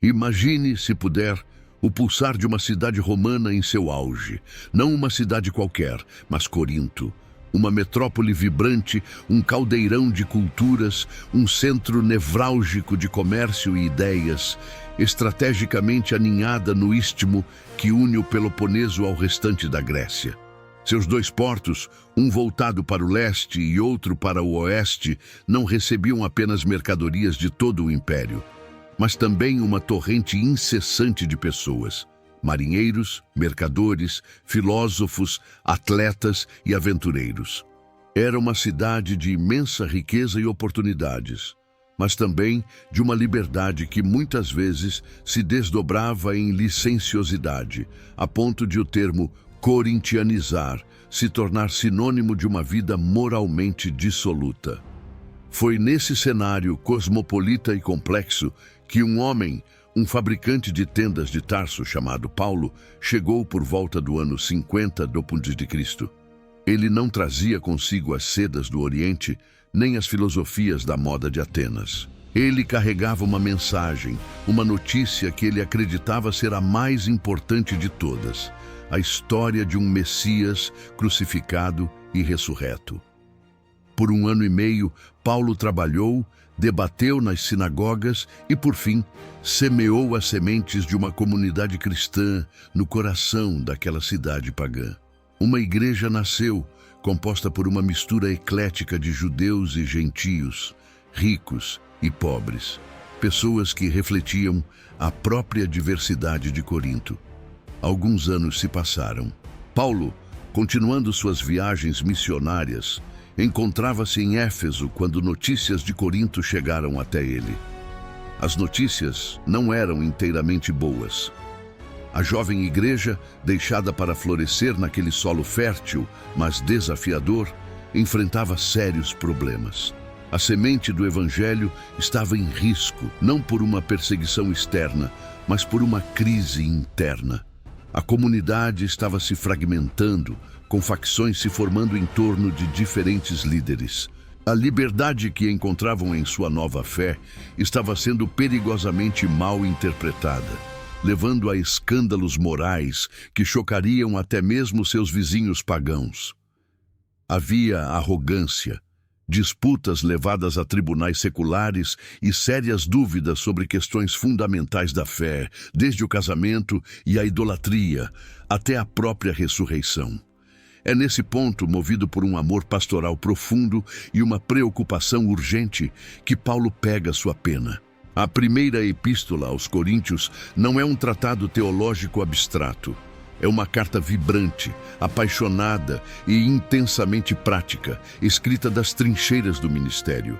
Imagine, se puder, o pulsar de uma cidade romana em seu auge. Não uma cidade qualquer, mas Corinto. Uma metrópole vibrante, um caldeirão de culturas, um centro nevrálgico de comércio e ideias, estrategicamente aninhada no istmo que une o Peloponeso ao restante da Grécia. Seus dois portos, um voltado para o leste e outro para o oeste, não recebiam apenas mercadorias de todo o império, mas também uma torrente incessante de pessoas. Marinheiros, mercadores, filósofos, atletas e aventureiros. Era uma cidade de imensa riqueza e oportunidades, mas também de uma liberdade que muitas vezes se desdobrava em licenciosidade, a ponto de o termo corintianizar se tornar sinônimo de uma vida moralmente dissoluta. Foi nesse cenário cosmopolita e complexo que um homem, um fabricante de tendas de Tarso chamado Paulo, chegou por volta do ano 50 d.C. Ele não trazia consigo as sedas do Oriente, nem as filosofias da moda de Atenas. Ele carregava uma mensagem, uma notícia que ele acreditava ser a mais importante de todas: a história de um Messias crucificado e ressurreto. Por 1 ano e meio, Paulo trabalhou, debateu nas sinagogas e, por fim, semeou as sementes de uma comunidade cristã no coração daquela cidade pagã. Uma igreja nasceu, composta por uma mistura eclética de judeus e gentios, ricos e pobres, pessoas que refletiam a própria diversidade de Corinto. Alguns anos se passaram. Paulo, continuando suas viagens missionárias, encontrava-se em Éfeso quando notícias de Corinto chegaram até ele. As notícias não eram inteiramente boas. A jovem igreja, deixada para florescer naquele solo fértil, mas desafiador, enfrentava sérios problemas. A semente do evangelho estava em risco, não por uma perseguição externa, mas por uma crise interna. A comunidade estava se fragmentando, com facções se formando em torno de diferentes líderes. A liberdade que encontravam em sua nova fé estava sendo perigosamente mal interpretada, levando a escândalos morais que chocariam até mesmo seus vizinhos pagãos. Havia arrogância, disputas levadas a tribunais seculares e sérias dúvidas sobre questões fundamentais da fé, desde o casamento e a idolatria até a própria ressurreição. É nesse ponto, movido por um amor pastoral profundo e uma preocupação urgente, que Paulo pega sua pena. A primeira epístola aos Coríntios não é um tratado teológico abstrato. É uma carta vibrante, apaixonada e intensamente prática, escrita das trincheiras do ministério.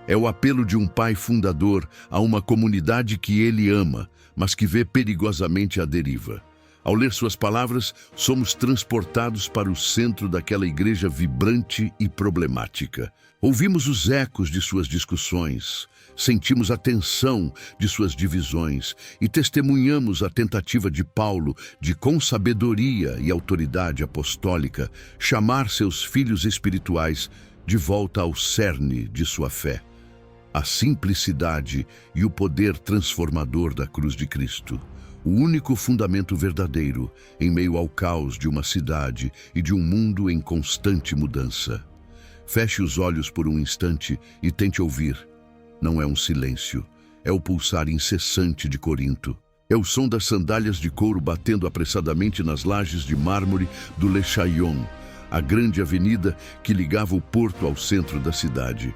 É o apelo de um pai fundador a uma comunidade que ele ama, mas que vê perigosamente à deriva. Ao ler suas palavras, somos transportados para o centro daquela igreja vibrante e problemática. Ouvimos os ecos de suas discussões, sentimos a tensão de suas divisões e testemunhamos a tentativa de Paulo de, com sabedoria e autoridade apostólica, chamar seus filhos espirituais de volta ao cerne de sua fé, a simplicidade e o poder transformador da cruz de Cristo. O único fundamento verdadeiro em meio ao caos de uma cidade e de um mundo em constante mudança. Feche os olhos por um instante e tente ouvir. Não é um silêncio, é o pulsar incessante de Corinto. É o som das sandálias de couro batendo apressadamente nas lajes de mármore do Le Chaillon, a grande avenida que ligava o porto ao centro da cidade.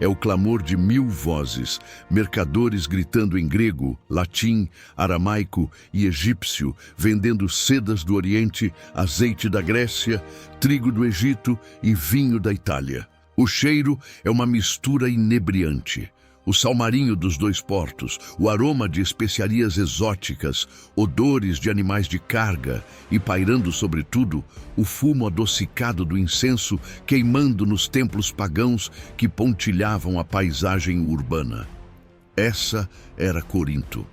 É o clamor de 1000 vozes, mercadores gritando em grego, latim, aramaico e egípcio, vendendo sedas do Oriente, azeite da Grécia, trigo do Egito e vinho da Itália. O cheiro é uma mistura inebriante. O salmarinho dos dois portos, o aroma de especiarias exóticas, odores de animais de carga e, pairando sobretudo, o fumo adocicado do incenso queimando nos templos pagãos que pontilhavam a paisagem urbana. Essa era Corinto.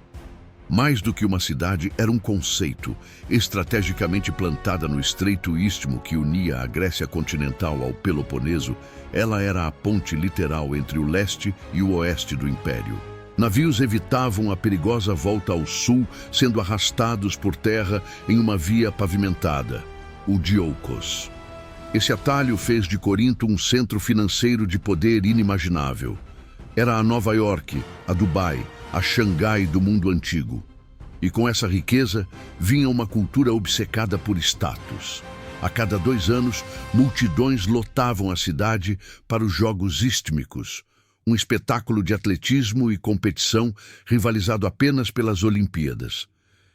Mais do que uma cidade, era um conceito, estrategicamente plantada no estreito istmo que unia a Grécia continental ao Peloponeso. Ela era a ponte literal entre o leste e o oeste do império. Navios evitavam a perigosa volta ao sul, sendo arrastados por terra em uma via pavimentada, o Diolkos. Esse atalho fez de Corinto um centro financeiro de poder inimaginável. Era a Nova York, a Dubai, a Xangai do mundo antigo. E com essa riqueza vinha uma cultura obcecada por status. A cada 2 anos, multidões lotavam a cidade para os Jogos Istmicos, um espetáculo de atletismo e competição rivalizado apenas pelas Olimpíadas.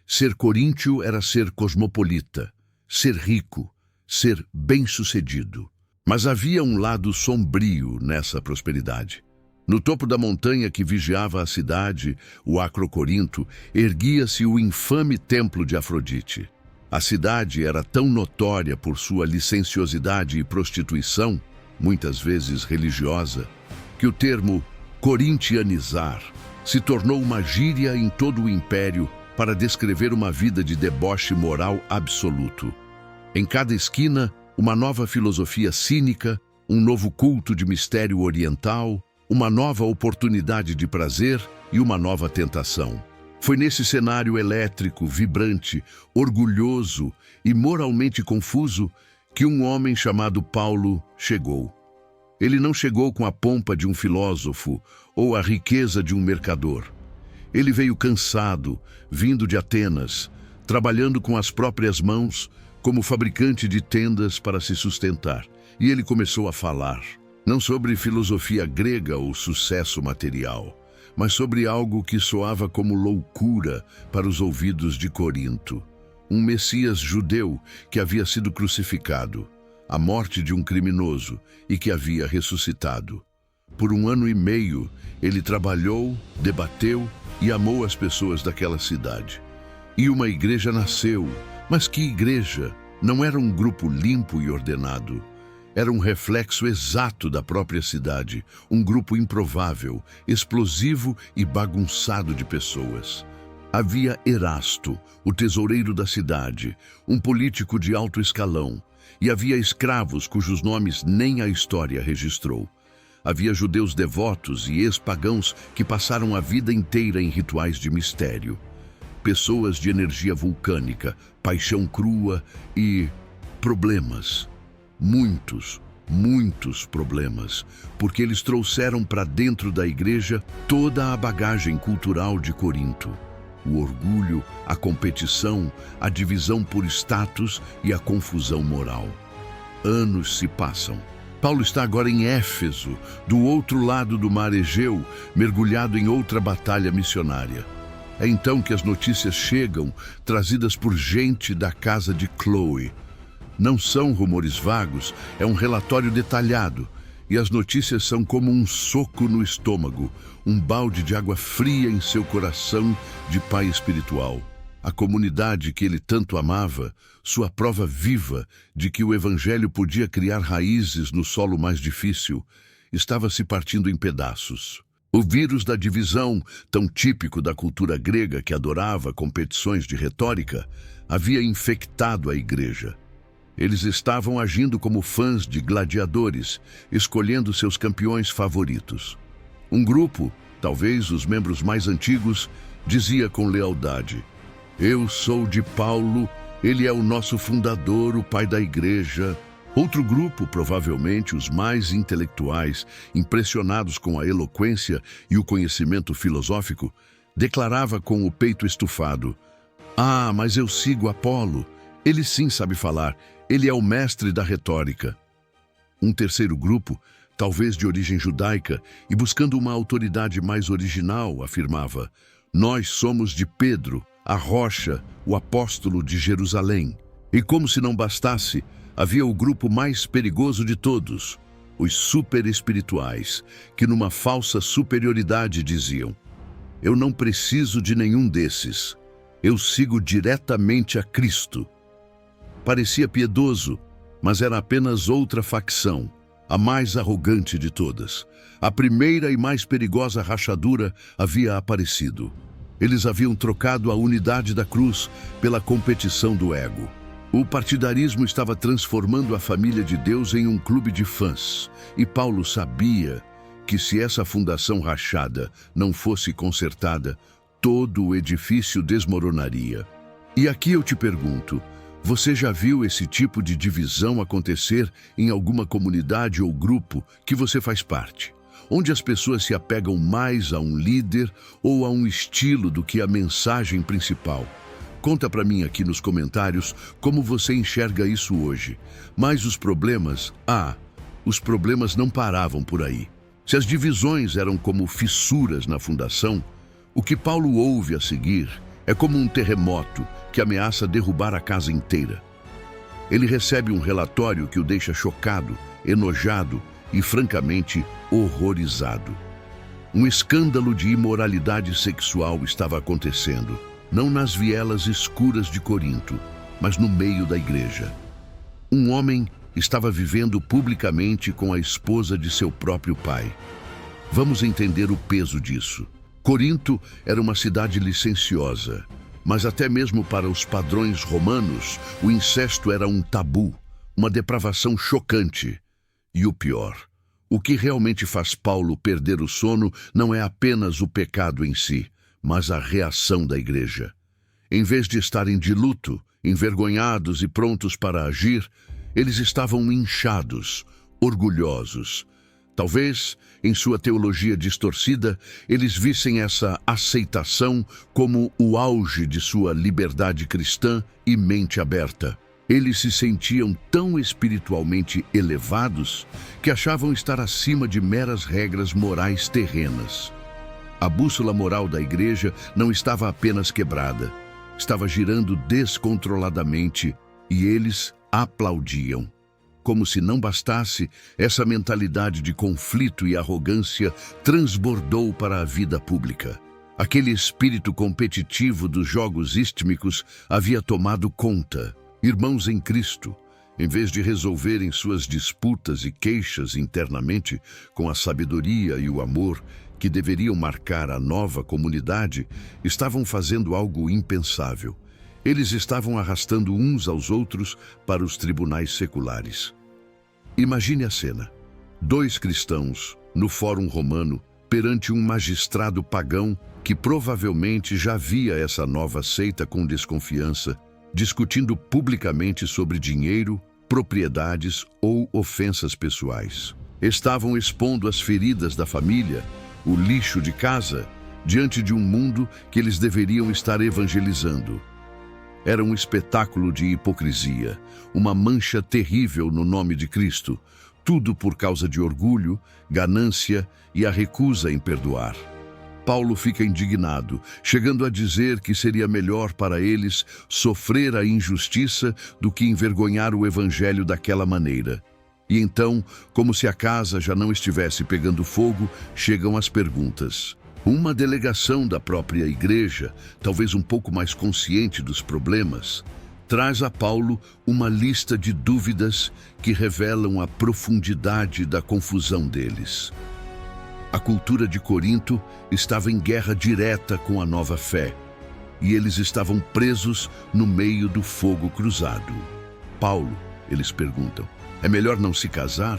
Ser coríntio era ser cosmopolita, ser rico, ser bem-sucedido. Mas havia um lado sombrio nessa prosperidade. No topo da montanha que vigiava a cidade, o Acrocorinto, erguia-se o infame templo de Afrodite. A cidade era tão notória por sua licenciosidade e prostituição, muitas vezes religiosa, que o termo corintianizar se tornou uma gíria em todo o império para descrever uma vida de deboche moral absoluto. Em cada esquina, uma nova filosofia cínica, um novo culto de mistério oriental, uma nova oportunidade de prazer e uma nova tentação. Foi nesse cenário elétrico, vibrante, orgulhoso e moralmente confuso que um homem chamado Paulo chegou. Ele não chegou com a pompa de um filósofo ou a riqueza de um mercador. Ele veio cansado, vindo de Atenas, trabalhando com as próprias mãos como fabricante de tendas para se sustentar. E ele começou a falar, não sobre filosofia grega ou sucesso material, mas sobre algo que soava como loucura para os ouvidos de Corinto. Um Messias judeu que havia sido crucificado, a morte de um criminoso e que havia ressuscitado. Por 1 ano e meio, ele trabalhou, debateu e amou as pessoas daquela cidade. E uma igreja nasceu. Mas que igreja? Não era um grupo limpo e ordenado. Era um reflexo exato da própria cidade, um grupo improvável, explosivo e bagunçado de pessoas. Havia Erasto, o tesoureiro da cidade, um político de alto escalão, e havia escravos cujos nomes nem a história registrou. Havia judeus devotos e ex-pagãos que passaram a vida inteira em rituais de mistério. Pessoas de energia vulcânica, paixão crua e problemas. Muitos problemas, porque eles trouxeram para dentro da igreja toda a bagagem cultural de Corinto. O orgulho, a competição, a divisão por status e a confusão moral. Anos se passam. Paulo está agora em Éfeso, do outro lado do mar Egeu, mergulhado em outra batalha missionária. É então que as notícias chegam, trazidas por gente da casa de Chloe. Não são rumores vagos, é um relatório detalhado. E as notícias são como um soco no estômago, um balde de água fria em seu coração de pai espiritual. A comunidade que ele tanto amava, sua prova viva de que o evangelho podia criar raízes no solo mais difícil, estava se partindo em pedaços. O vírus da divisão, tão típico da cultura grega que adorava competições de retórica, havia infectado a igreja. Eles estavam agindo como fãs de gladiadores, escolhendo seus campeões favoritos. Um grupo, talvez os membros mais antigos, dizia com lealdade: "Eu sou de Paulo, ele é o nosso fundador, o pai da igreja." Outro grupo, provavelmente os mais intelectuais, impressionados com a eloquência e o conhecimento filosófico, declarava com o peito estufado: "Ah, mas eu sigo Apolo. Ele sim sabe falar. Ele é o mestre da retórica." Um terceiro grupo, talvez de origem judaica e buscando uma autoridade mais original, afirmava: "Nós somos de Pedro, a rocha, o apóstolo de Jerusalém." E como se não bastasse, havia o grupo mais perigoso de todos, os superespirituais, que numa falsa superioridade diziam: "Eu não preciso de nenhum desses. Eu sigo diretamente a Cristo." Parecia piedoso, mas era apenas outra facção, a mais arrogante de todas. A primeira e mais perigosa rachadura havia aparecido. Eles haviam trocado a unidade da cruz pela competição do ego. O partidarismo estava transformando a família de Deus em um clube de fãs, e Paulo sabia que se essa fundação rachada não fosse consertada, todo o edifício desmoronaria. E aqui eu te pergunto, você já viu esse tipo de divisão acontecer em alguma comunidade ou grupo que você faz parte, onde as pessoas se apegam mais a um líder ou a um estilo do que a mensagem principal? Conta para mim aqui nos comentários como você enxerga isso hoje. Mas os problemas não paravam por aí. Se as divisões eram como fissuras na fundação, o que Paulo ouve a seguir é como um terremoto que ameaça derrubar a casa inteira. Ele recebe um relatório que o deixa chocado, enojado e, francamente, horrorizado. Um escândalo de imoralidade sexual estava acontecendo, não nas vielas escuras de Corinto, mas no meio da igreja. Um homem estava vivendo publicamente com a esposa de seu próprio pai. Vamos entender o peso disso. Corinto era uma cidade licenciosa, mas até mesmo para os padrões romanos, o incesto era um tabu, uma depravação chocante. E o pior, o que realmente faz Paulo perder o sono não é apenas o pecado em si, mas a reação da igreja. Em vez de estarem de luto, envergonhados e prontos para agir, eles estavam inchados, orgulhosos. Talvez, em sua teologia distorcida, eles vissem essa aceitação como o auge de sua liberdade cristã e mente aberta. Eles se sentiam tão espiritualmente elevados que achavam estar acima de meras regras morais terrenas. A bússola moral da igreja não estava apenas quebrada, estava girando descontroladamente e eles aplaudiam. Como se não bastasse, essa mentalidade de conflito e arrogância transbordou para a vida pública. Aquele espírito competitivo dos jogos istmicos havia tomado conta. Irmãos em Cristo, em vez de resolverem suas disputas e queixas internamente com a sabedoria e o amor que deveriam marcar a nova comunidade, estavam fazendo algo impensável. Eles estavam arrastando uns aos outros para os tribunais seculares. Imagine a cena. 2 cristãos, no Fórum Romano, perante um magistrado pagão que provavelmente já via essa nova seita com desconfiança, discutindo publicamente sobre dinheiro, propriedades ou ofensas pessoais. Estavam expondo as feridas da família, o lixo de casa, diante de um mundo que eles deveriam estar evangelizando. Era um espetáculo de hipocrisia, uma mancha terrível no nome de Cristo, tudo por causa de orgulho, ganância e a recusa em perdoar. Paulo fica indignado, chegando a dizer que seria melhor para eles sofrer a injustiça do que envergonhar o evangelho daquela maneira. E então, como se a casa já não estivesse pegando fogo, chegam as perguntas. Uma delegação da própria igreja, talvez um pouco mais consciente dos problemas, traz a Paulo uma lista de dúvidas que revelam a profundidade da confusão deles. A cultura de Corinto estava em guerra direta com a nova fé, e eles estavam presos no meio do fogo cruzado. Paulo, eles perguntam, é melhor não se casar?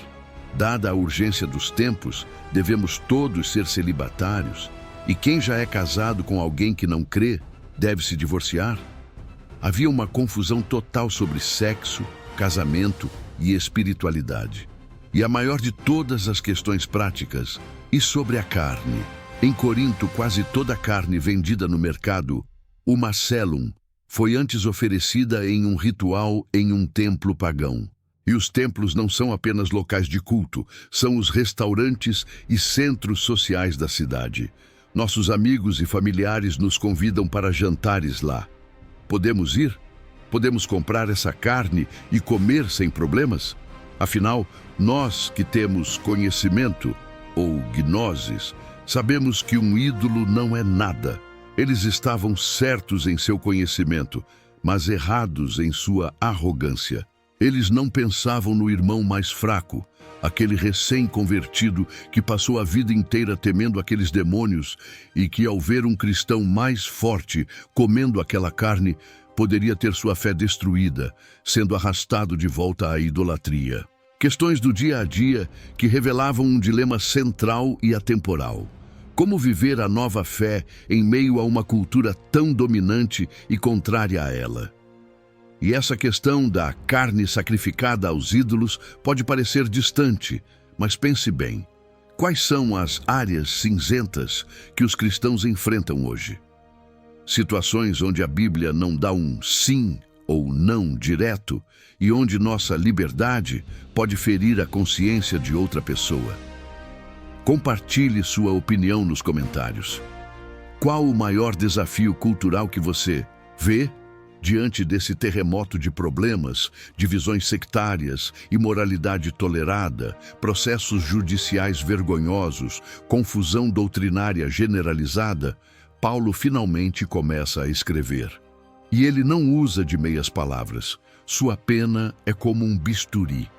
Dada a urgência dos tempos, devemos todos ser celibatários, e quem já é casado com alguém que não crê, deve se divorciar? Havia uma confusão total sobre sexo, casamento e espiritualidade. E a maior de todas as questões práticas, e sobre a carne. Em Corinto, quase toda a carne vendida no mercado, o macellum, foi antes oferecida em um ritual em um templo pagão. E os templos não são apenas locais de culto, são os restaurantes e centros sociais da cidade. Nossos amigos e familiares nos convidam para jantares lá. Podemos ir? Podemos comprar essa carne e comer sem problemas? Afinal, nós que temos conhecimento, ou gnoses, sabemos que um ídolo não é nada. Eles estavam certos em seu conhecimento, mas errados em sua arrogância. Eles não pensavam no irmão mais fraco, aquele recém-convertido que passou a vida inteira temendo aqueles demônios e que, ao ver um cristão mais forte comendo aquela carne, poderia ter sua fé destruída, sendo arrastado de volta à idolatria. Questões do dia a dia que revelavam um dilema central e atemporal. Como viver a nova fé em meio a uma cultura tão dominante e contrária a ela? E essa questão da carne sacrificada aos ídolos pode parecer distante, mas pense bem. Quais são as áreas cinzentas que os cristãos enfrentam hoje? Situações onde a Bíblia não dá um sim ou não direto e onde nossa liberdade pode ferir a consciência de outra pessoa. Compartilhe sua opinião nos comentários. Qual o maior desafio cultural que você vê diante desse terremoto de problemas, divisões sectárias, imoralidade tolerada, processos judiciais vergonhosos, confusão doutrinária generalizada? Paulo finalmente começa a escrever. E ele não usa de meias palavras. Sua pena é como um bisturi.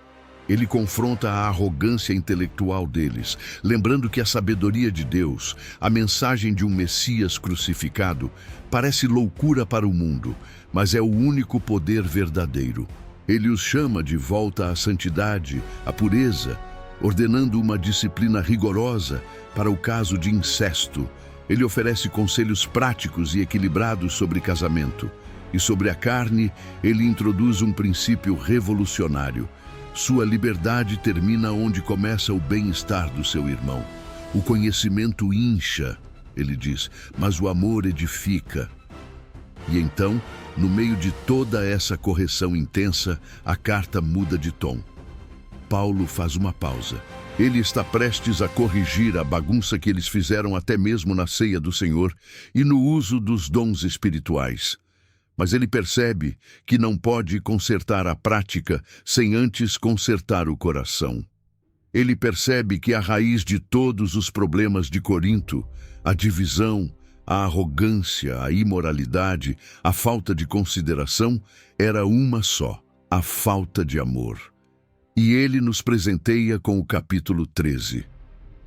Ele confronta a arrogância intelectual deles, lembrando que a sabedoria de Deus, a mensagem de um Messias crucificado, parece loucura para o mundo, mas é o único poder verdadeiro. Ele os chama de volta à santidade, à pureza, ordenando uma disciplina rigorosa para o caso de incesto. Ele oferece conselhos práticos e equilibrados sobre casamento. E sobre a carne, ele introduz um princípio revolucionário. Sua liberdade termina onde começa o bem-estar do seu irmão. O conhecimento incha, ele diz, mas o amor edifica. E então, no meio de toda essa correção intensa, a carta muda de tom. Paulo faz uma pausa. Ele está prestes a corrigir a bagunça que eles fizeram até mesmo na ceia do Senhor e no uso dos dons espirituais. Mas ele percebe que não pode consertar a prática sem antes consertar o coração. Ele percebe que a raiz de todos os problemas de Corinto, a divisão, a arrogância, a imoralidade, a falta de consideração, era uma só: a falta de amor. E ele nos presenteia com o capítulo 13.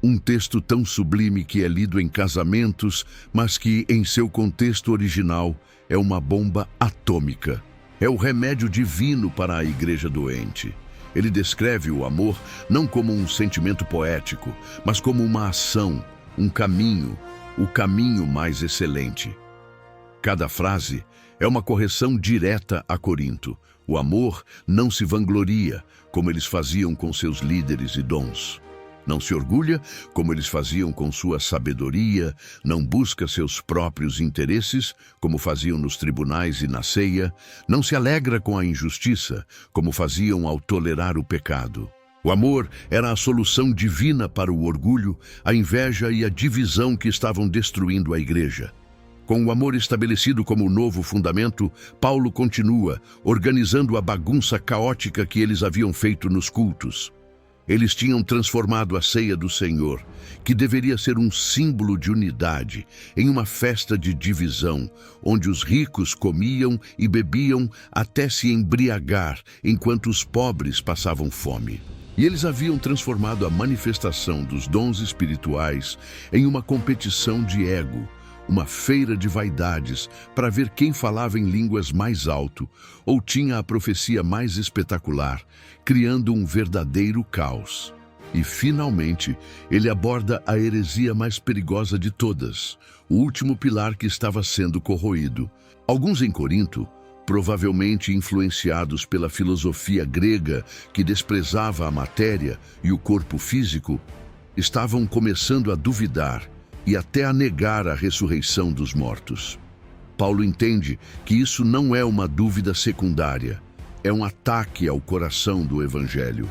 Um texto tão sublime que é lido em casamentos, mas que, em seu contexto original, é uma bomba atômica. É o remédio divino para a igreja doente. Ele descreve o amor não como um sentimento poético, mas como uma ação, um caminho, o caminho mais excelente. Cada frase é uma correção direta a Corinto. O amor não se vangloria, como eles faziam com seus líderes e dons. Não se orgulha, como eles faziam com sua sabedoria, não busca seus próprios interesses, como faziam nos tribunais e na ceia, não se alegra com a injustiça, como faziam ao tolerar o pecado. O amor era a solução divina para o orgulho, a inveja e a divisão que estavam destruindo a igreja. Com o amor estabelecido como novo fundamento, Paulo continua, organizando a bagunça caótica que eles haviam feito nos cultos. Eles tinham transformado a ceia do Senhor, que deveria ser um símbolo de unidade, em uma festa de divisão, onde os ricos comiam e bebiam até se embriagar, enquanto os pobres passavam fome. E eles haviam transformado a manifestação dos dons espirituais em uma competição de ego, uma feira de vaidades para ver quem falava em línguas mais alto ou tinha a profecia mais espetacular, criando um verdadeiro caos. E, finalmente, ele aborda a heresia mais perigosa de todas, o último pilar que estava sendo corroído. Alguns em Corinto, provavelmente influenciados pela filosofia grega que desprezava a matéria e o corpo físico, estavam começando a duvidar e até a negar a ressurreição dos mortos. Paulo entende que isso não é uma dúvida secundária, é um ataque ao coração do Evangelho.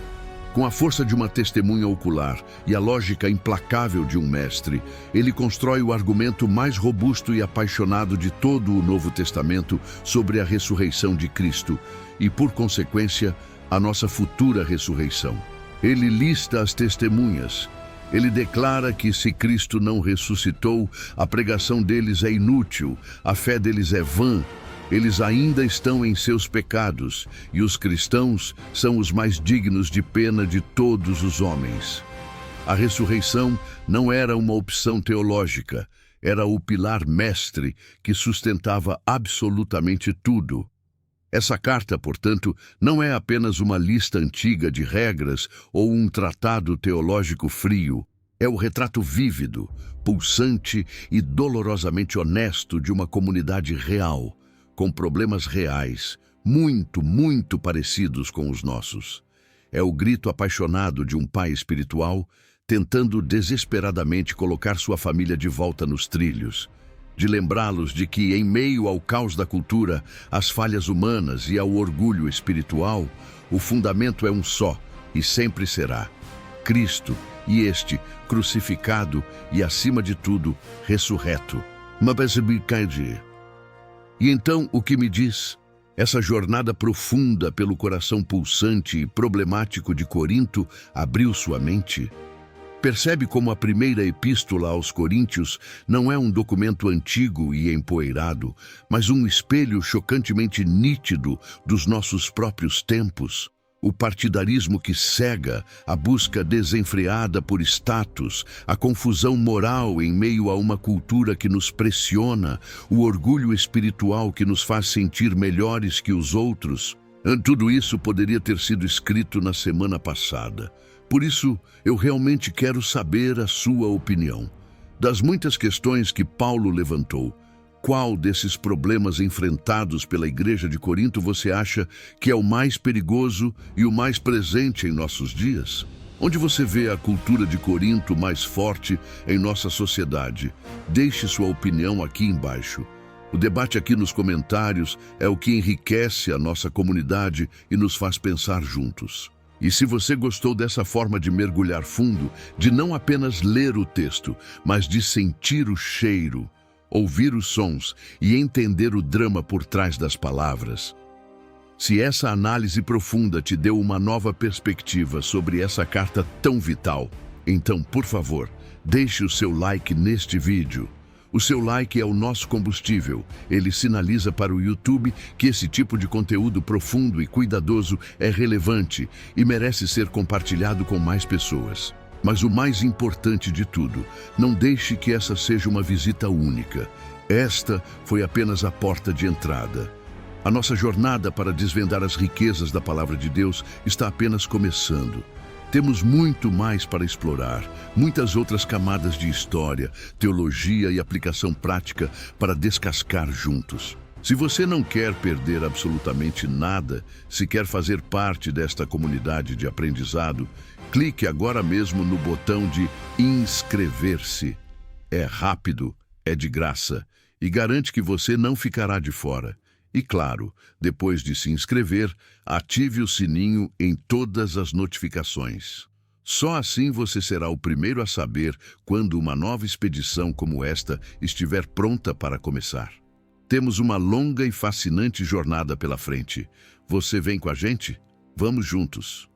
Com a força de uma testemunha ocular e a lógica implacável de um mestre, ele constrói o argumento mais robusto e apaixonado de todo o Novo Testamento sobre a ressurreição de Cristo e, por consequência, a nossa futura ressurreição. Ele lista as testemunhas. Ele declara que se Cristo não ressuscitou, a pregação deles é inútil, a fé deles é vã, eles ainda estão em seus pecados, e os cristãos são os mais dignos de pena de todos os homens. A ressurreição não era uma opção teológica, era o pilar mestre que sustentava absolutamente tudo. Essa carta, portanto, não é apenas uma lista antiga de regras ou um tratado teológico frio. É o retrato vívido, pulsante e dolorosamente honesto de uma comunidade real, com problemas reais, muito parecidos com os nossos. É o grito apaixonado de um pai espiritual tentando desesperadamente colocar sua família de volta nos trilhos, de lembrá-los de que, em meio ao caos da cultura, às falhas humanas e ao orgulho espiritual, o fundamento é um só e sempre será: Cristo, e este, crucificado e, acima de tudo, ressurreto. E então, o que me diz? Essa jornada profunda pelo coração pulsante e problemático de Corinto abriu sua mente? Percebe como a primeira epístola aos Coríntios não é um documento antigo e empoeirado, mas um espelho chocantemente nítido dos nossos próprios tempos? O partidarismo que cega, a busca desenfreada por status, a confusão moral em meio a uma cultura que nos pressiona, o orgulho espiritual que nos faz sentir melhores que os outros. Tudo isso poderia ter sido escrito na semana passada. Por isso, eu realmente quero saber a sua opinião. Das muitas questões que Paulo levantou, qual desses problemas enfrentados pela Igreja de Corinto você acha que é o mais perigoso e o mais presente em nossos dias? Onde você vê a cultura de Corinto mais forte em nossa sociedade? Deixe sua opinião aqui embaixo. O debate aqui nos comentários é o que enriquece a nossa comunidade e nos faz pensar juntos. E se você gostou dessa forma de mergulhar fundo, de não apenas ler o texto, mas de sentir o cheiro, ouvir os sons e entender o drama por trás das palavras, se essa análise profunda te deu uma nova perspectiva sobre essa carta tão vital, então, por favor, deixe o seu like neste vídeo. O seu like é o nosso combustível. Ele sinaliza para o YouTube que esse tipo de conteúdo profundo e cuidadoso é relevante e merece ser compartilhado com mais pessoas. Mas o mais importante de tudo, não deixe que essa seja uma visita única. Esta foi apenas a porta de entrada. A nossa jornada para desvendar as riquezas da Palavra de Deus está apenas começando. Temos muito mais para explorar, muitas outras camadas de história, teologia e aplicação prática para descascar juntos. Se você não quer perder absolutamente nada, se quer fazer parte desta comunidade de aprendizado, clique agora mesmo no botão de inscrever-se. É rápido, é de graça e garante que você não ficará de fora. E claro, depois de se inscrever, ative o sininho em todas as notificações. Só assim você será o primeiro a saber quando uma nova expedição como esta estiver pronta para começar. Temos uma longa e fascinante jornada pela frente. Você vem com a gente? Vamos juntos!